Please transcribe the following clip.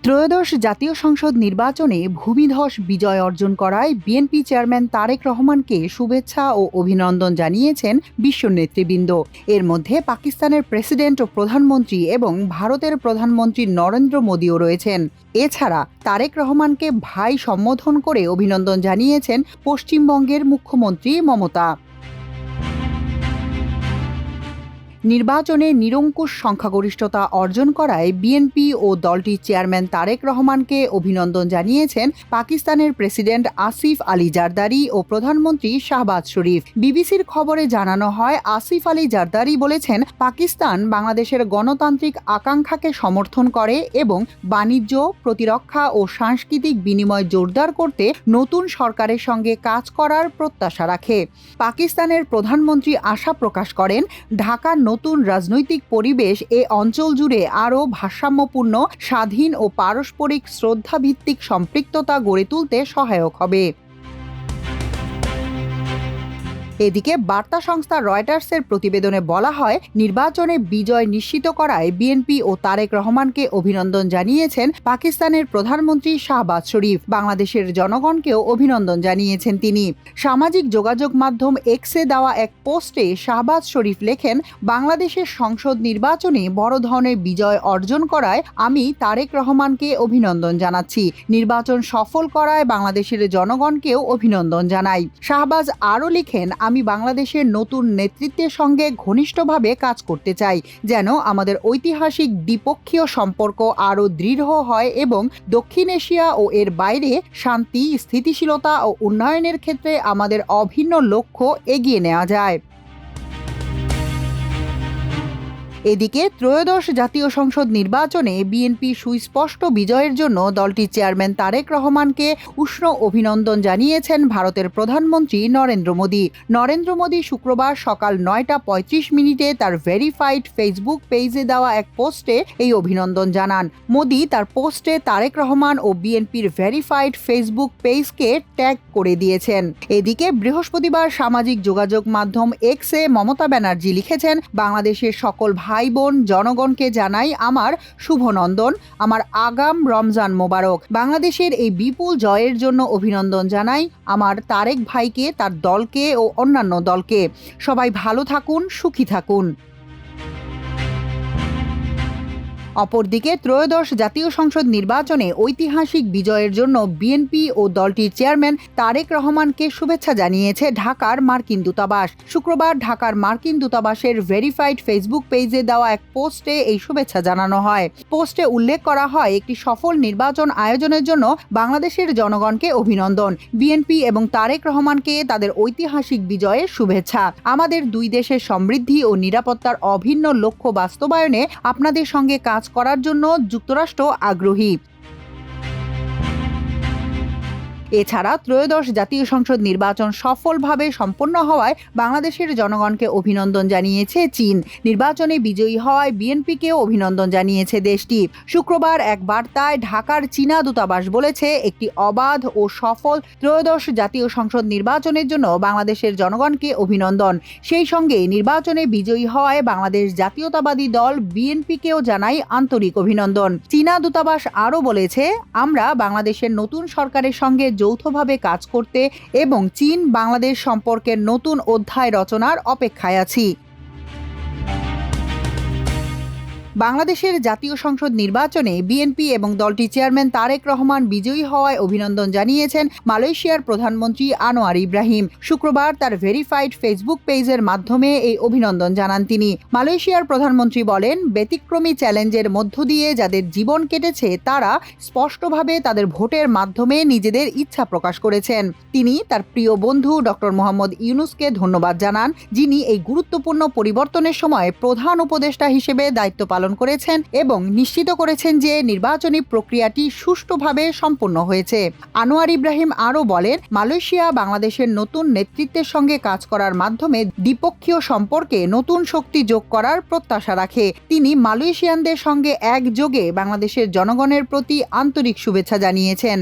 ত্রয়োদশ জাতীয় সংসদ নির্বাচনে ভূমিধস বিজয় অর্জন করায় বিএনপি চেয়ারম্যান তারেক রহমানকে শুভেচ্ছা ও অভিনন্দন জানিয়েছেন বিশ্ব নেতৃবৃন্দ। এর মধ্যে পাকিস্তানের প্রেসিডেন্ট ও প্রধানমন্ত্রী এবং ভারতের প্রধানমন্ত্রী নরেন্দ্র মোদীও রয়েছেন। এছাড়া তারেক রহমানকে ভাই সম্বোধন করে অভিনন্দন জানিয়েছেন পশ্চিমবঙ্গের মুখ্যমন্ত্রী মমতা। নির্বাচনে নিরঙ্কুশ সংখ্যাগরিষ্ঠতা অর্জন করায় বিএনপি ও দলটির চেয়ারম্যান তারেক রহমানকে অভিনন্দন জানিয়েছেন পাকিস্তানের প্রেসিডেন্ট আসিফ আলী জারদারি ও প্রধানমন্ত্রী শাহবাজ শরীফ। বিবিসির খবরে জানানো হয়, আসিফ আলী জারদারি বলেছেন, পাকিস্তান বাংলাদেশের গণতান্ত্রিক আকাঙ্ক্ষাকে সমর্থন করে এবং বাণিজ্য, প্রতিরক্ষা ও সাংস্কৃতিক বিনিময় জোরদার করতে নতুন সরকারের সঙ্গে কাজ করার প্রত্যাশা রাখে। পাকিস্তানের প্রধানমন্ত্রী আশা প্রকাশ করেন, ঢাকার নতুন রাজনৈতিক পরিবেশ এ অঞ্চল জুড়ে আরও ভারসাম্যপূর্ণ, স্বাধীন ও পারস্পরিক শ্রদ্ধাভিত্তিক সম্পৃক্ততা গড়ে তুলতে সহায়ক হবে। এদিকে বার্তা সংস্থা রয়টার্সের প্রতিবেদনে বলা হয়, নির্বাচনে বিজয় নিশ্চিত করায় বিএনপি ও তারেক রহমানকে অভিনন্দন জানিয়েছেন পাকিস্তানের প্রধানমন্ত্রী শাহবাজ শরীফ। বাংলাদেশের জনগণকেও অভিনন্দন জানিয়েছেন তিনি। সামাজিক যোগাযোগ মাধ্যম এক্সে দেওয়া এক পোস্টে শাহবাজ শরীফ লেখেন, বাংলাদেশের সংসদ নির্বাচনে বড় ধরনের বিজয় অর্জন করায় আমি তারেক রহমানকে অভিনন্দন জানাচ্ছি। নির্বাচন সফল করায় বাংলাদেশের জনগণকেও অভিনন্দন জানাই। শাহবাজ আরও লিখেন, আমি বাংলাদেশের নতুন নেতৃত্বের সঙ্গে ঘনিষ্ঠভাবে কাজ করতে চাই, যেন আমাদের ঐতিহাসিক দ্বিপক্ষীয় সম্পর্ক আরও দৃঢ় হয় এবং দক্ষিণ এশিয়া ও এর বাইরে শান্তি, স্থিতিশীলতা ও উন্নয়নের ক্ষেত্রে আমাদের অভিন্ন লক্ষ্য এগিয়ে নেওয়া যায়। এদিকে ত্রয়োদশ জাতীয় সংসদ নির্বাচনে বিএনপি সুস্পষ্ট বিজয়ের জন্য দলটির চেয়ারম্যান তারেক রহমানকে উষ্ণ অভিনন্দন জানিয়েছেন ভারতের প্রধানমন্ত্রী নরেন্দ্র মোদী। নরেন্দ্র মোদী শুক্রবার সকাল 9:35 তার ভেরিফাইড ফেসবুক পেজে দেওয়া এক পোস্টে এই অভিনন্দন জানান। মোদী তার পোস্টে তারেক রহমান ও বিএনপির ভেরিফাইড ফেসবুক পেজকে ট্যাগ করে দিয়েছেন। এদিকে বৃহস্পতিবার সামাজিক যোগাযোগ মাধ্যম এক্সে মমতা ব্যানার্জি লিখেছেন, বাংলাদেশের সকল ভাই বোন জনগণকে জানাই আমার শুভনন্দন, আমার আগাম রমজান মোবারক। বাংলাদেশের এই বিপুল জয়ের জন্য অভিনন্দন জানাই আমার তারেক ভাইকে, তার দলকে ও অন্যান্য দলকে। সবাই ভালো থাকুন, সুখী থাকুন। অপরদিকে ত্রয়োদশ জাতীয় সংসদ নির্বাচনে ঐতিহাসিক বিজয়ের জন্য বিএনপি ও দলটির চেয়ারম্যান তারেক রহমানকে শুভেচ্ছা জানিয়েছে ঢাকার মার্কিন দূতাবাস। শুক্রবার ঢাকার মার্কিন দূতাবাসের ভেরিফাইড ফেসবুক পেজে দেওয়া এক পোস্টে এই শুভেচ্ছা জানানো হয়। পোস্টে উল্লেখ করা হয়, একটি সফল নির্বাচন আয়োজনের জন্য বাংলাদেশের জনগণকে অভিনন্দন। বিএনপি এবং তারেক রহমানকে তাদের ঐতিহাসিক বিজয়ের শুভেচ্ছা। আমাদের দুই দেশের সমৃদ্ধি ও নিরাপত্তার অভিন্ন লক্ষ্য বাস্তবায়নে আপনাদের সঙ্গে কাজ করার জন্য যুক্তরাষ্ট্র আগ্রহী। এছাড়া ত্রয়োদশ জাতীয় সংসদ নির্বাচন সফলভাবে সম্পন্ন হওয়ায় বাংলাদেশের জনগণকে অভিনন্দন জানিয়েছে চীন। নির্বাচনে বিজয়ী হওয়ায় বিএনপিকেও অভিনন্দন জানিয়েছে দেশটি। শুক্রবার এক বার্তায় ঢাকার চীনা দূতাবাস বলেছে, একটি অবাধ ও সফল ত্রয়োদশ জাতীয় সংসদ নির্বাচনের জন্য বাংলাদেশের জনগণকে অভিনন্দন। সেই সঙ্গে নির্বাচনে বিজয়ী হওয়ায় বাংলাদেশ জাতীয়তাবাদী দল বিএনপিকেও জানাই আন্তরিক অভিনন্দন। চীনা দূতাবাস আরও বলেছে, আমরা বাংলাদেশের নতুন সরকারের সঙ্গে যৌথভাবে কাজ করতে এবং চীন বাংলাদেশ সম্পর্কের নতুন অধ্যায় রচনার অপেক্ষায় আছি। বাংলাদেশের জাতীয় সংসদ নির্বাচনে বিএনপি এবং দলটির চেয়ারম্যান তারেক রহমান বিজয়ী হওয়ায় অভিনন্দন জানিয়েছেন মালয়েশিয়ার প্রধানমন্ত্রী আনোয়ার ইব্রাহিম। শুক্রবার তার ভেরিফাইড ফেসবুক পেজের মাধ্যমে এই অভিনন্দন জানান তিনি। মালয়েশিয়ার প্রধানমন্ত্রী বলেন, ব্যতিক্রমী চ্যালেঞ্জের মধ্য দিয়ে যাদের জীবন কেটেছে তারা স্পষ্টভাবে তাদের ভোটের মাধ্যমে নিজেদের ইচ্ছা প্রকাশ করেছেন। তিনি তার প্রিয় বন্ধু ডক্টর মোহাম্মদ ইউনূসকে ধন্যবাদ জানান, যিনি এই গুরুত্বপূর্ণ পরিবর্তনের সময় প্রধান উপদেষ্টা হিসেবে দায়িত্ব পালন করেছেন এবং নিশ্চিত করেছেন যে নির্বাচনী প্রক্রিয়াটি সুষ্ঠুভাবে সম্পন্ন হয়েছে। আনোয়ার ইব্রাহিম আরও বলেন, মালয়েশিয়া বাংলাদেশের নতুন নেতৃত্বের সঙ্গে কাজ করার মাধ্যমে দ্বিপক্ষীয় সম্পর্কে নতুন শক্তি যোগ করার প্রত্যাশা রাখে। তিনি মালয়েশিয়ানদের সঙ্গে একযোগে বাংলাদেশের জনগণের প্রতি আন্তরিক শুভেচ্ছা জানিয়েছেন।